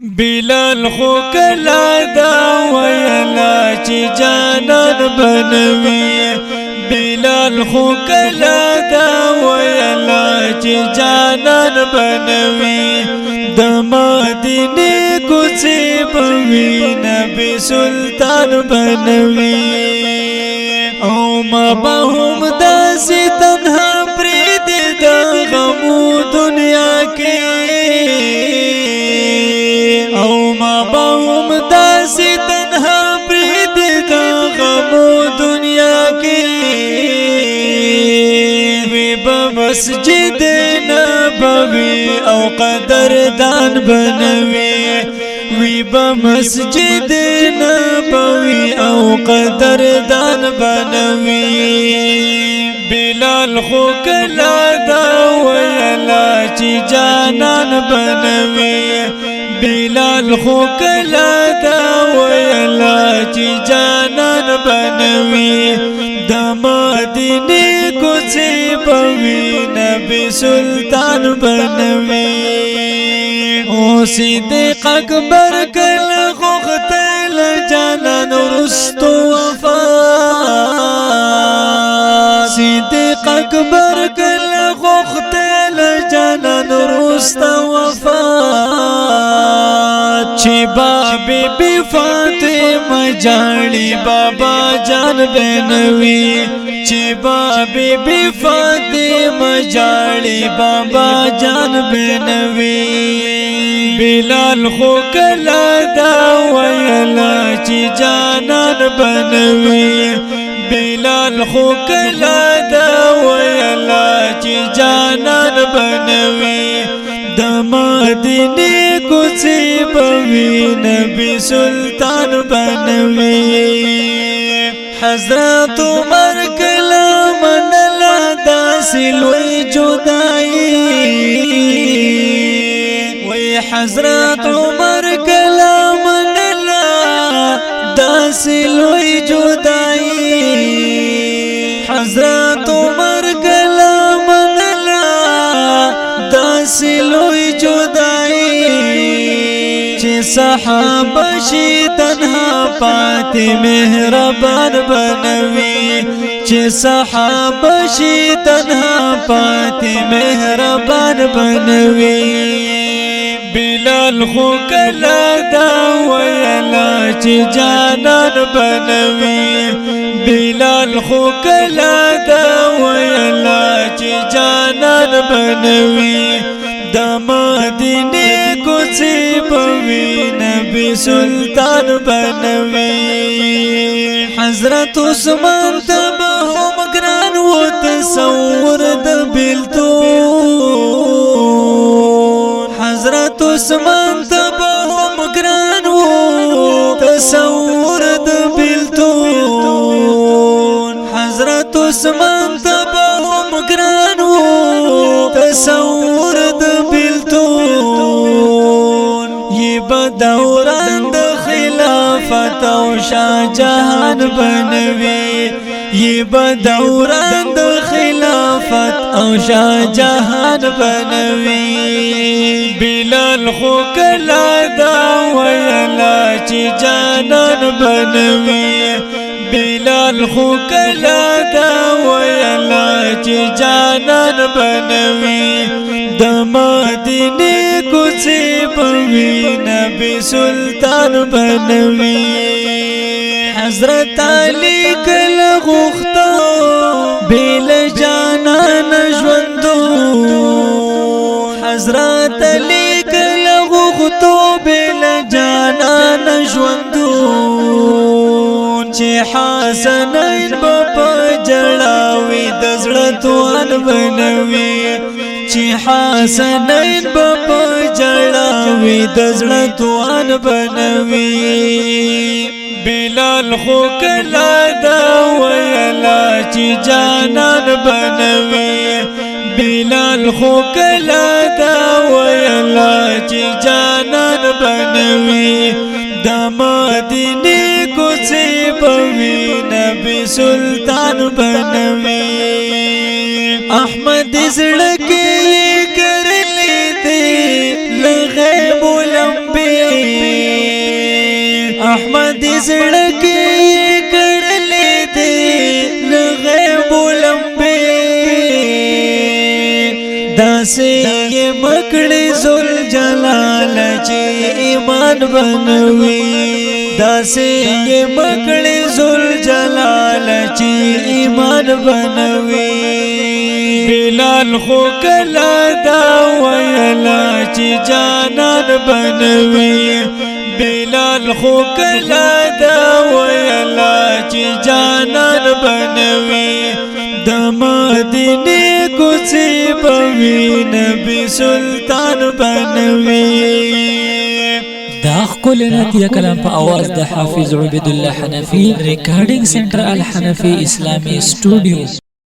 بلال خو کلا دا ویلا چی جانان بنوی بلال خو کلا دا ویلا چی جانان بنوی د مدینه کوڅه بوی نبی سلطان بنوی او ما بهم داسې تنها پرېږدي د غمو دنیا کې او ما بهم داسې تنها پرېږدي د غمو دنیا کې وی به مسجد نبوي او قدردان بنوي وی با مسجد نبوي او قدردان بنوي بلال خو کلا دا ویلا چی جانان بنوي بلال خو کلا دا ویلا چی جانان بنوي د مدینه کوڅه بوی نبی سلطان بنوي او صدیق اکبر کل غختل جانان رستو وفا صدیق اکبر کل غختل جانان رستو وفا چی بابی بی فاطمه جاڑی بابا جان بنوی چی بابی بی فاطمه جاڑی بابا جان بنوی بلال خو کلا دا ویلا چی جانان بنوی بلال خو کلا دا ویلا چی جانان بنوی د مدینه کوڅه بوی نبی سلطان بنوی حضرت عمر کلا منلا داسې لوی جدائی حضرت عمر کلا منلا داسې لوی جدائی حضرت عمر کلا منلا داسې لوی جدائی چې صحابه شي تنها پاتې مهربان بنوي چې صحابه شي تنها پاتې مهربان بنوي بلال خو کلا دا ویلا چی جانان بنوی بلال خو کلا دا ویلا چی جانان بنوی د مدینه کوڅه بوی نبی سلطان بنوی حضرت عثمان ته هم ګران و تصور د بیلتون حضرت عثمان ته هم ګران و تصور د بیلتون حضرت عثمان ته هم ګران و تصور د بیلتون یہ بدوران د خلافت او شاه جهان بنوي یہ بدوران د خلافت او شاه جهان بنوي بلال خو کلا دا ویلا چی جانان بنوي بلال خو کلا دا ویلا چی جانان بنوي د مدینه کوڅه بوی نبی سلطان بنوي حضرت علی کلا غوښتو بیل جانان ژوندون حضرت علی کلا غوښتو بیل جانان ژوندون چې حسنین په جړاوي د زړه توان بنوي چې حسنین په جړاوي د زړه توان بنوي بلال خو کلا دا ویلا چی جانان بنوي بلال خو کلا دا ویلا چی جانان بنوي د مدینه کوڅه بوی نبی سلطان بنوي احمد زړه کې کړلې دې لغیب لمبه احمد زړکی کړلې دې لغیب لمبه داسې مکړې ذل جلال چې ایمان بنوي داسې مکړې ذل جلال چې ایمان بنوي بلال خو کلا دا ویلا چې جانان بنوي بلال خو کلا دا ویلا چې جانان بنوي د مدینه کوڅې بوي نبی سلطان بنوي دا خپل نتیه کلام په आवाज د حافظ عبید الله حنفی ریکارډینګ سنټر الحنفی اسلامی سټوډیو